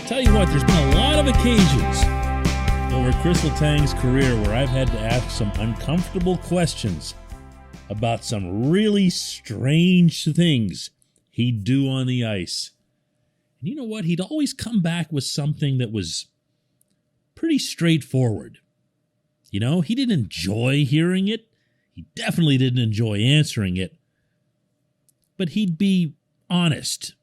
Tell you what, there's been a lot of occasions over Kris Letang's career where I've had to ask some uncomfortable questions about some really strange things he'd do on the ice. And you know what? He'd always come back with something that was pretty straightforward. You know, he didn't enjoy hearing it. He definitely didn't enjoy answering it. But he'd be honest.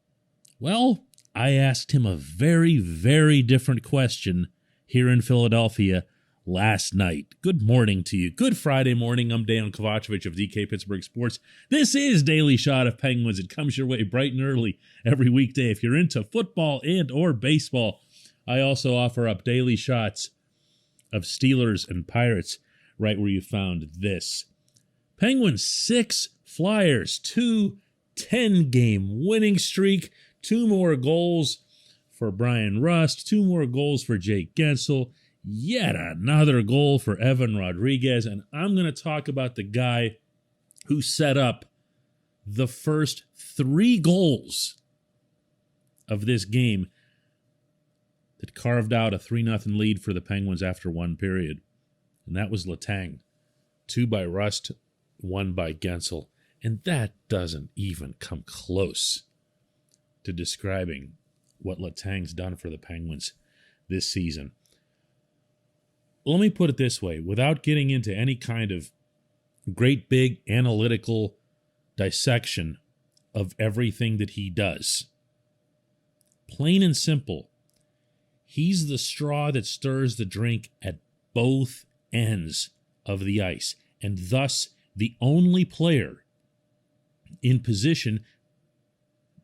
Well, I asked him a very, very different question here in Philadelphia last night. Good morning to you. Good Friday morning. I'm Dejan Kovacevic of DK Pittsburgh Sports. This is Daily Shot of Penguins. It comes your way bright and early every weekday. If you're into football and or baseball, I also offer up daily shots of Steelers and Pirates right where you found this. Penguins 6, Flyers 2, 10-game winning streak. 2 more goals for Brian Rust, 2 more goals for Jake Guentzel, yet another goal for Evan Rodriguez, and I'm going to talk about the guy who set up the first 3 goals of this game that carved out a 3-0 lead for the Penguins after one period, and that was Letang. 2 by Rust, 1 by Guentzel, and that doesn't even come close to describing what Letang's done for the Penguins this season. Let me put it this way, without getting into any kind of great big analytical dissection of everything that he does. Plain and simple, he's the straw that stirs the drink at both ends of the ice, and thus the only player in position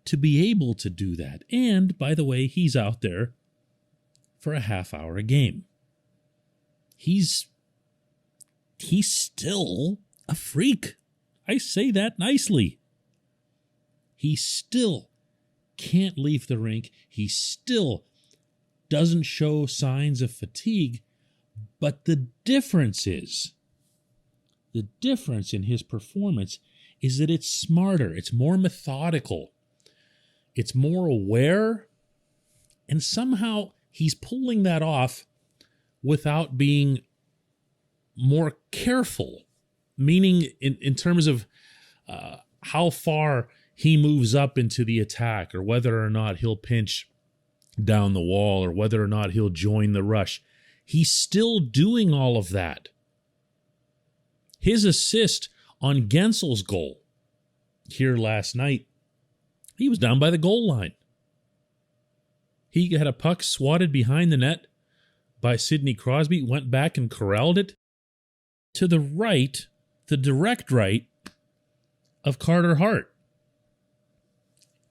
to be able to do that. And, by the way, he's out there for a half hour a game. He's still a freak. I say that nicely. He still can't leave the rink. He still doesn't show signs of fatigue. But the difference in his performance is that it's smarter. It's more methodical. It's more aware, and somehow he's pulling that off without being more careful, meaning in terms of how far he moves up into the attack or whether or not he'll pinch down the wall or whether or not he'll join the rush. He's still doing all of that. His assist on Guentzel's goal here last night, he was down by the goal line. He had a puck swatted behind the net by Sidney Crosby, went back and corralled it to the right, the direct right of Carter Hart.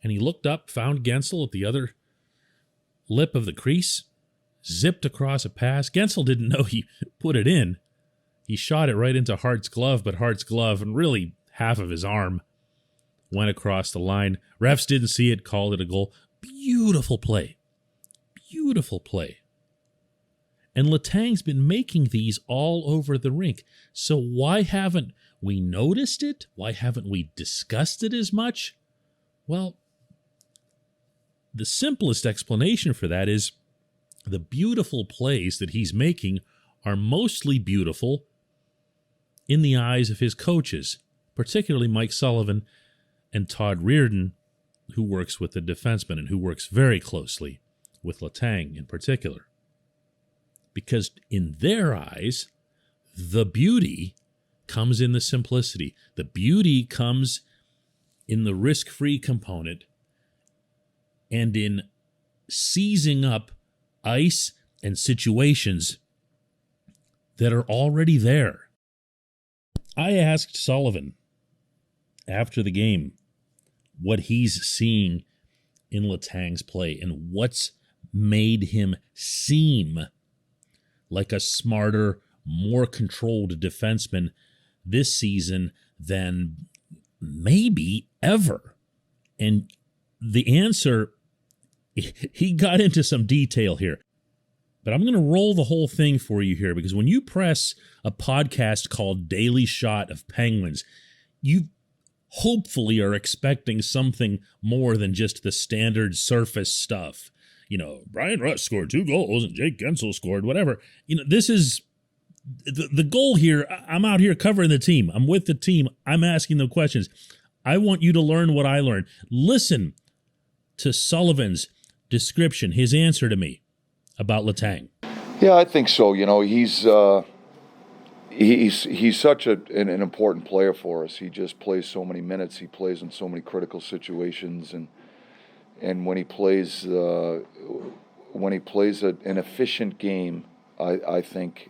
And he looked up, found Guentzel at the other lip of the crease, zipped across a pass. Guentzel didn't know he put it in. He shot it right into Hart's glove, but Hart's glove, and really half of his arm, went across the line. Refs didn't see it, called it a goal. Beautiful play. Beautiful play. And Letang's been making these all over the rink. So why haven't we noticed it? Why haven't we discussed it as much? Well, the simplest explanation for that is the beautiful plays that he's making are mostly beautiful in the eyes of his coaches, particularly Mike Sullivan and Todd Reardon, who works with the defenseman and who works very closely with Letang in particular. Because in their eyes, the beauty comes in the simplicity. The beauty comes in the risk-free component and in seizing up ice and situations that are already there. I asked Sullivan after the game what he's seeing in Letang's play and what's made him seem like a smarter, more controlled defenseman this season than maybe ever. And the answer, he got into some detail here. But I'm going to roll the whole thing for you here, because when you press a podcast called Daily Shot of Penguins, you hopefully are expecting something more than just the standard surface stuff. Brian Rust scored 2 goals and Jake Gensel scored whatever. This is the goal here. I'm out here covering the team. I'm with the team. I'm asking them questions. I want you to learn what I learned. Listen to Sullivan's description, his answer to me about Letang. Yeah, I think so. He's such an important player for us. He just plays so many minutes. He plays in so many critical situations, and when he plays an efficient game, I think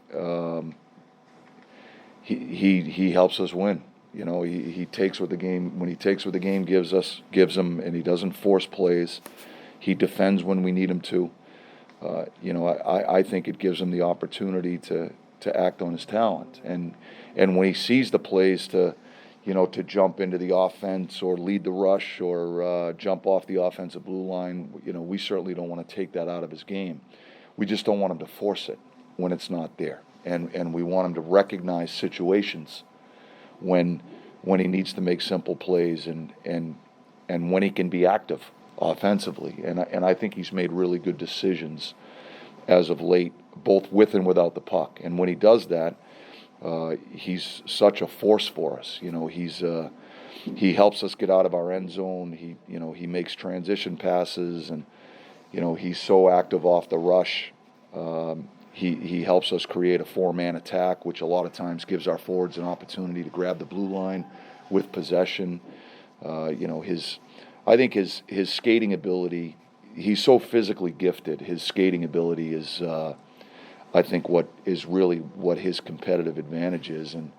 he helps us win. He takes what the game gives him, and he doesn't force plays. He defends when we need him to. I think it gives him the opportunity to act on his talent, and when he sees the plays to jump into the offense or lead the rush or jump off the offensive blue line, we certainly don't want to take that out of his game. We just don't want him to force it when it's not there, and we want him to recognize situations when he needs to make simple plays and when he can be active offensively, and I think he's made really good decisions as of late, both with and without the puck. And when he does that, he's such a force for us. He helps us get out of our end zone. He makes transition passes, and he's so active off the rush. He helps us create a 4-man attack, which a lot of times gives our forwards an opportunity to grab the blue line with possession. I think his skating ability, he's so physically gifted. His skating ability is, I think, what his competitive advantage is, and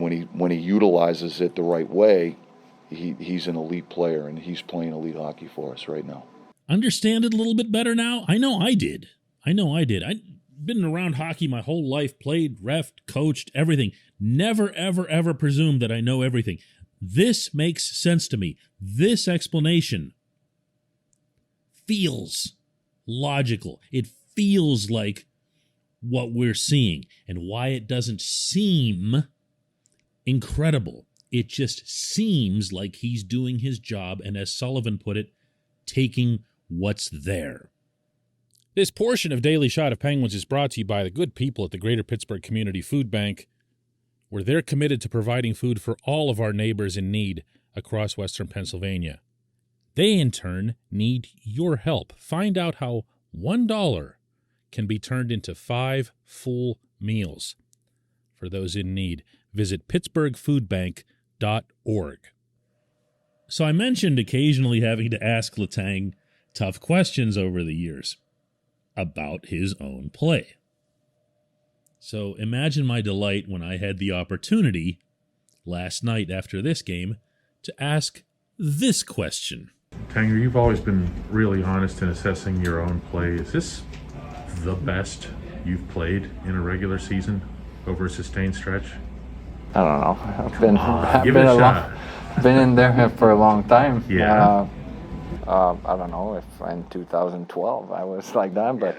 when he utilizes it the right way, he's an elite player, and he's playing elite hockey for us right now. Understand it a little bit better now? I know I did. I've been around hockey my whole life, played, reffed, coached, everything. Never, ever, ever presumed that I know everything. This makes sense to me. This explanation feels logical. It feels like what we're seeing, and why it doesn't seem incredible. It just seems like he's doing his job, and as Sullivan put it, taking what's there. This portion of Daily Shot of Penguins is brought to you by the good people at the Greater Pittsburgh Community Food Bank, where they're committed to providing food for all of our neighbors in need across Western Pennsylvania. They, in turn, need your help. Find out how $1 can be turned into 5 full meals. For those in need, visit pittsburghfoodbank.org. So I mentioned occasionally having to ask Letang tough questions over the years about his own play. So imagine my delight when I had the opportunity last night after this game to ask this question. Tanger, you've always been really honest in assessing your own play. Is this the best you've played in a regular season over a sustained stretch? I don't know. I've been in there for a long time. Yeah. I don't know if in 2012 I was like that, but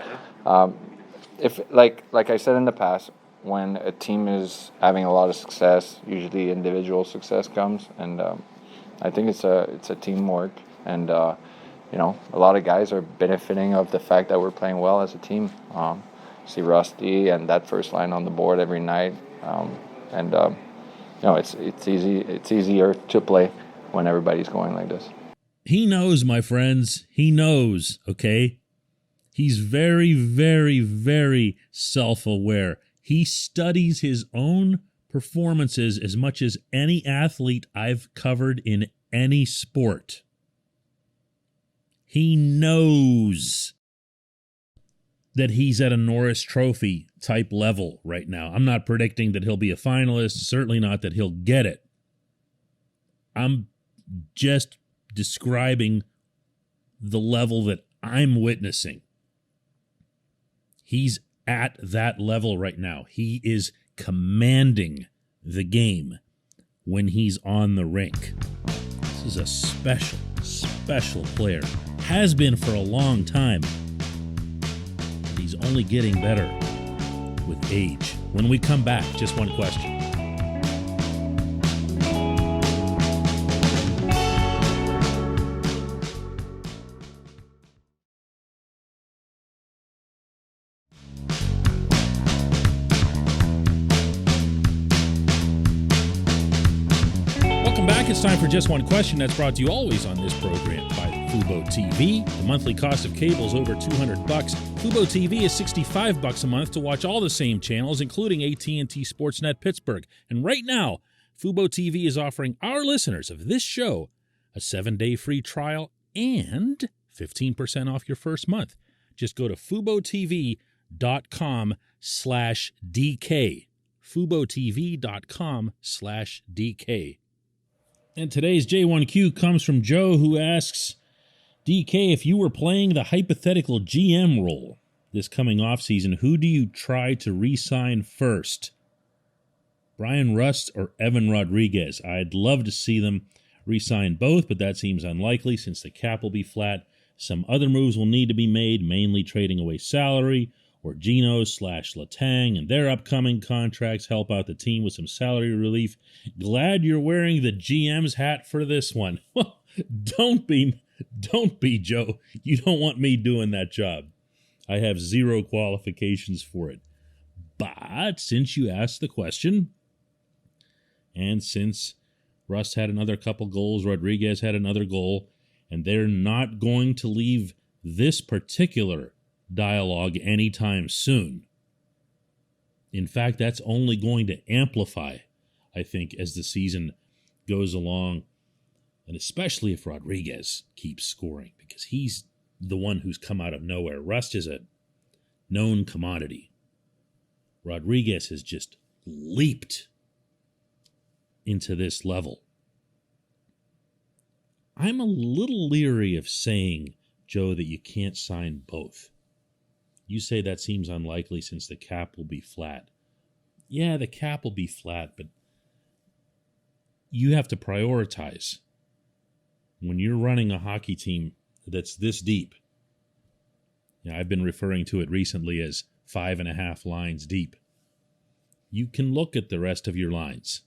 if like I said in the past, when a team is having a lot of success, usually individual success comes, and I think it's a teamwork, and a lot of guys are benefiting of the fact that we're playing well as a team. See Rusty and that first line on the board every night, it's easier to play when everybody's going like this. He knows, my friends. He knows, okay? He's very, very, very self-aware. He studies his own performances as much as any athlete I've covered in any sport. He knows that he's at a Norris Trophy type level right now. I'm not predicting that he'll be a finalist, certainly not that he'll get it. I'm just describing the level that I'm witnessing. He's at that level right now. He is commanding the game when he's on the rink. This is a special, special player. Has been for a long time. But he's only getting better with age. When we come back, just one question. Welcome back. It's time for Just One Question. That's brought to you always on this program by Fubo TV. The monthly cost of cable is over $200. Fubo TV is $65 a month to watch all the same channels, including AT&T Sportsnet Pittsburgh. And right now, Fubo TV is offering our listeners of this show a 7-day free trial and 15% off your first month. Just go to FuboTV.com/DK. FuboTV.com/DK. And today's J1Q comes from Joe, who asks, DK, if you were playing the hypothetical GM role this coming offseason, who do you try to re-sign first? Brian Rust or Evan Rodriguez? I'd love to see them re-sign both, but that seems unlikely since the cap will be flat. Some other moves will need to be made, mainly trading away salary, or Gino/Letang and their upcoming contracts help out the team with some salary relief. Glad you're wearing the GM's hat for this one. Don't be, Joe. You don't want me doing that job. I have zero qualifications for it. But since you asked the question, and since Russ had another couple goals, Rodriguez had another goal, and they're not going to leave this particular dialogue anytime soon. In fact, that's only going to amplify, I think, as the season goes along, and especially if Rodriguez keeps scoring, because he's the one who's come out of nowhere. Rust is a known commodity. Rodriguez has just leaped into this level. I'm a little leery of saying, Joe, that you can't sign both. You say that seems unlikely since the cap will be flat. Yeah, the cap will be flat, but you have to prioritize. When you're running a hockey team that's this deep, I've been referring to it recently as 5.5 lines deep. You can look at the rest of your lines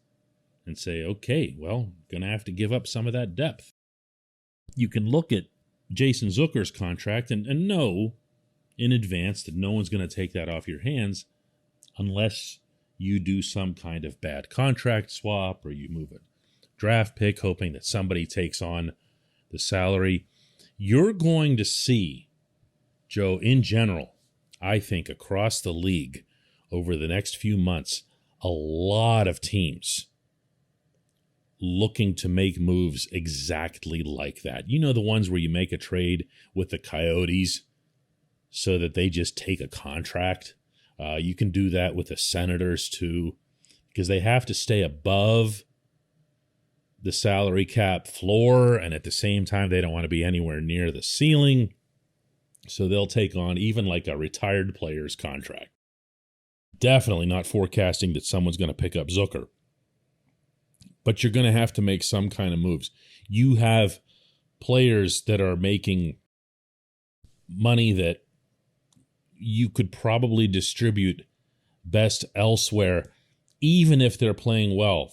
and say, okay, well, going to have to give up some of that depth. You can look at Jason Zucker's contract and know in advance that no one's going to take that off your hands unless you do some kind of bad contract swap or you move a draft pick hoping that somebody takes on the salary. You're going to see, Joe, in general, I think across the league over the next few months, a lot of teams looking to make moves exactly like that. You know, the ones where you make a trade with the Coyotes so that they just take a contract. You can do that with the Senators too, because they have to stay above the salary cap floor, and at the same time, they don't want to be anywhere near the ceiling. So they'll take on even like a retired player's contract. Definitely not forecasting that someone's going to pick up Zucker. But you're going to have to make some kind of moves. You have players that are making money that you could probably distribute best elsewhere, even if they're playing well.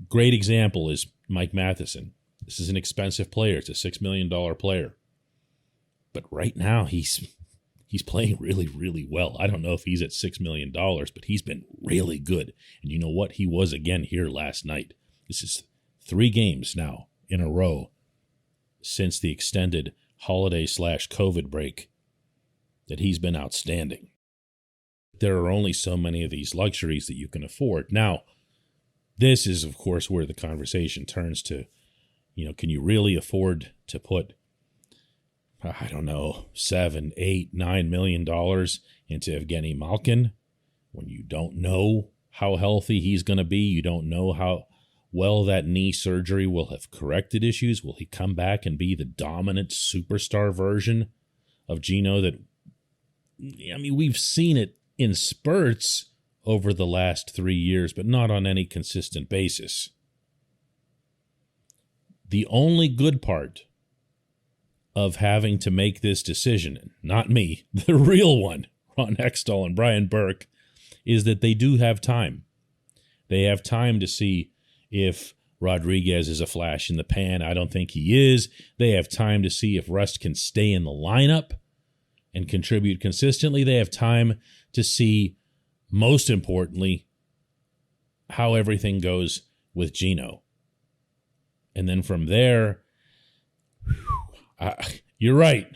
Great example is Mike Matheson. This is an expensive player. It's a $6 million player. But right now, he's playing really, really well. I don't know if he's at $6 million, but he's been really good. And you know what? He was again here last night. This is 3 games now in a row since the extended holiday/COVID break that he's been outstanding. There are only so many of these luxuries that you can afford. Now, this is, of course, where the conversation turns to, can you really afford to put, I don't know, $7, $8, $9 million into Evgeny Malkin when you don't know how healthy he's going to be? You don't know how well that knee surgery will have corrected issues. Will he come back and be the dominant superstar version of Gino that, we've seen it in spurts over the last 3 years, but not on any consistent basis. The only good part of having to make this decision, not me, the real one, Ron Hextall and Brian Burke, is that they do have time. They have time to see if Rodriguez is a flash in the pan. I don't think he is. They have time to see if Rust can stay in the lineup and contribute consistently. They have time to see, most importantly, how everything goes with Gino. And then from there, you're right.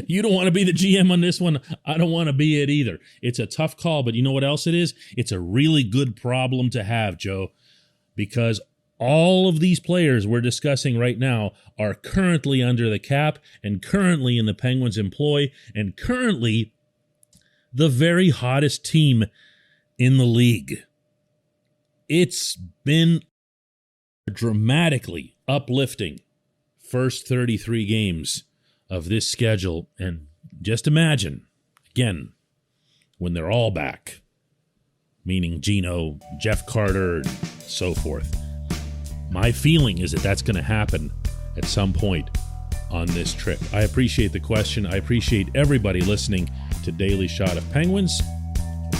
You don't want to be the GM on this one. I don't want to be it either. It's a tough call, but you know what else it is? It's a really good problem to have, Joe, because all of these players we're discussing right now are currently under the cap and currently in the Penguins' employ and currently the very hottest team in the league. It's been dramatically uplifting first 33 games of this schedule. And just imagine, again, when they're all back, meaning Gino, Jeff Carter, and so forth. My feeling is that that's going to happen at some point on this trip. I appreciate the question. I appreciate everybody listening to Daily Shot of Penguins.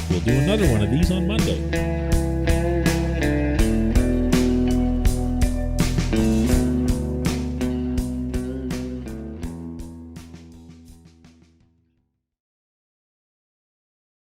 We'll do another one of these on Monday.